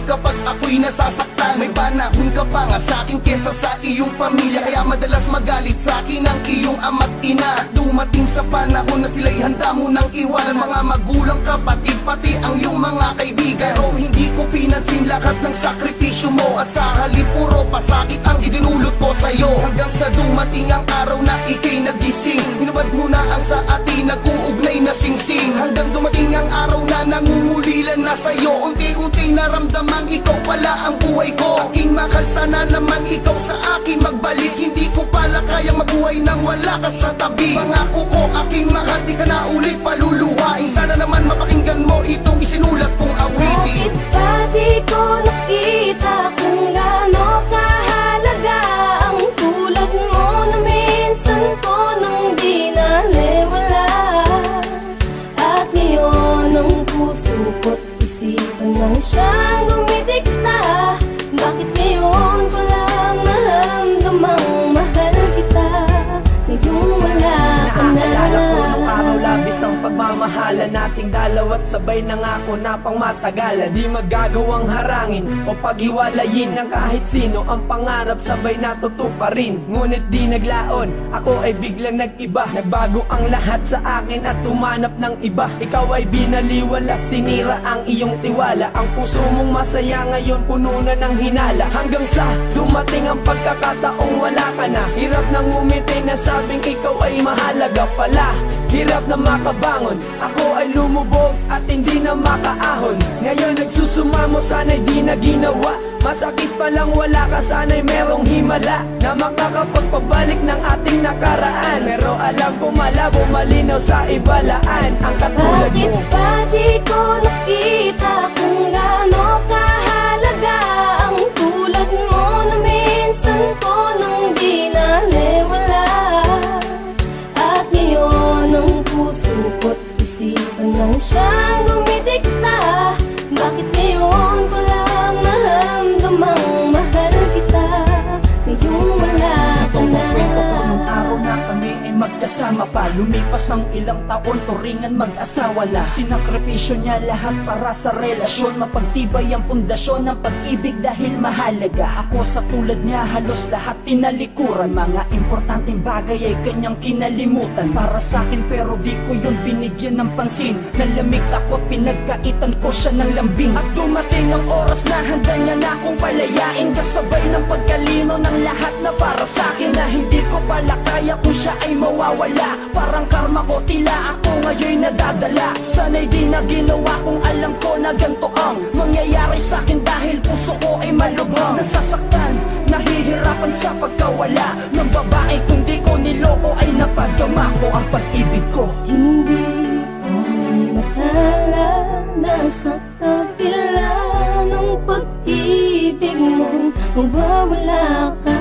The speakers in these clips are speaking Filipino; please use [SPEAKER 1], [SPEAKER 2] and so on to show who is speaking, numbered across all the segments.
[SPEAKER 1] kapag ako'y nasasaktan. May panahon ka pa nga sa'kin kesa sa iyong pamilya, kaya madalas magalit sa'kin ang iyong ama't ina. At dumating sa panahon na sila'y handa mo nang iwanan, mga magulang, kapatid, pati ang iyong mga kaibigan. Pero hindi ko pinansin lahat ng sakripisyo mo, at sa halip puro pasakit ang idinulot ko sa'yo. Hanggang sa dumating ang araw na ika'y nagising, hinubad mo na ang sa atin nag-uugnay na singsing. Hanggang dumating ang araw na nangungulilan na sa'yo, unti-unti naramdamang ikaw pala ang buhay ko. Aking mahal, sana naman ikaw sa akin magbalik. Hindi ko pala kayang mabuhay nang wala ka sa tabi. Pangako ko aking mahal, di ka na ulit paluluhain. Sana naman mapakinggan mo itong isinulat kong awitin.
[SPEAKER 2] Bakit ba di ko nakita kung gaano kahalaga ang tulad mo na minsan ko nang di naliwala? At ngayon ang puso ko't isipan nang siyang dumidikta. Bakit ngayon ko lang naramdamang mahal kita? Ngayong wala ka na.
[SPEAKER 3] Naaalala ko nung araw labis ang pagmamahala nating dalaw, at sabay nangako na pang matagalan. Di magagawang harangin o paghiwalayin ng kahit sino ang pangarap, sabay natutuparin. Ngunit di naglaon, ako ay biglang nag-iba. Nagbago ang lahat sa akin at tumanap ng iba. Ikaw ay binaliwala, sinira ang iyong tiwala. Ang puso mong masaya ngayon puno na ng hinala. Hanggang sa dumating ang pagkakataong wala ka na. Hirap nang umiti na sabing ikaw ay mahalaga pala. Hirap na makabangon, ako ay lumubog at hindi na makaahon. Ngayon nagsusumamo, sana'y di na ginawa. Masakit palang wala ka, sana'y merong himala na makakapagpabalik ng ating nakaraan. Pero alam ko malabo, malinaw sa ibalaan ang katulad mo.
[SPEAKER 2] Bakit ba di ko nakita kung gaano kahalaga ang tulad mo na minsan ko nang di naliwala? At ngayon ang puso ko't isipan nang siyang dumidikta. Bakit ngayon ko lang naramdamang mahal kita? Ngayong wala ka na.
[SPEAKER 3] Kwento ko nung araw na kami ay magkasama pa. Lumipas ng ilang taon, turingan mag-asawa na. Sinakripisyo niya lahat para sa relasyon. Mapagtibay ang pundasyon ng pag-ibig dahil mahalaga. Ako sa tulad niya halos lahat tinalikuran. Mga importanteng bagay ay kanyang kinalimutan para sa akin, pero di ko yun binigyan ng pansin. Nalamig ako't pinagkaitan ko siya ng lambing. At dumating ang oras na handa niya na akong palayain, kasabay ng pagkalino ng lahat na para sa akin, na hindi ko pala kaya kung siya ay mawawala. Parang karma ko, tila ako ngayon nadadala. Sana'y di na ginawa kung alam ko na ganito ang mangyayari sa akin, dahil puso ko ay malubhang nasasaktan, nahihirapan sa pagkawala ng babae. Kung di ko niloko ay napadama ko ang pag-ibig ko.
[SPEAKER 2] Hindi ko makala na sa kabila ng pag-ibig mo mawawala ka.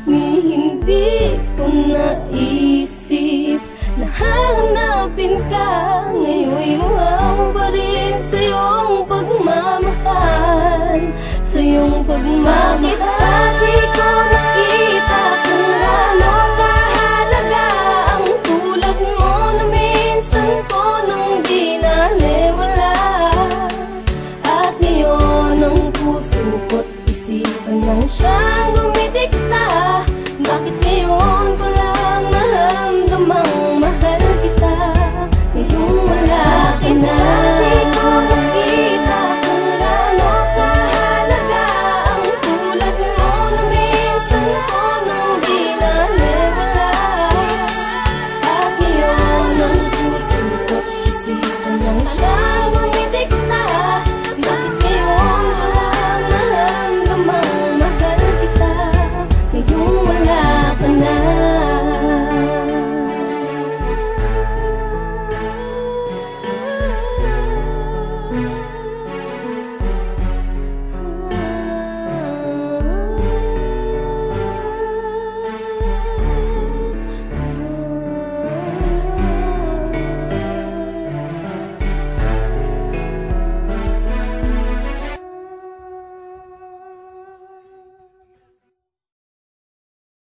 [SPEAKER 2] Hindi ko naisip na hahanapin ka. Ngayon'y uhaw pa rin sa iyong pagmamahal, sa iyong pagmamahal. Bakit di ko nakita kung gaano kahalaga ang tulad mo na minsan ko nang di naliwala? At ngayon ang puso ko't isipan nang siyang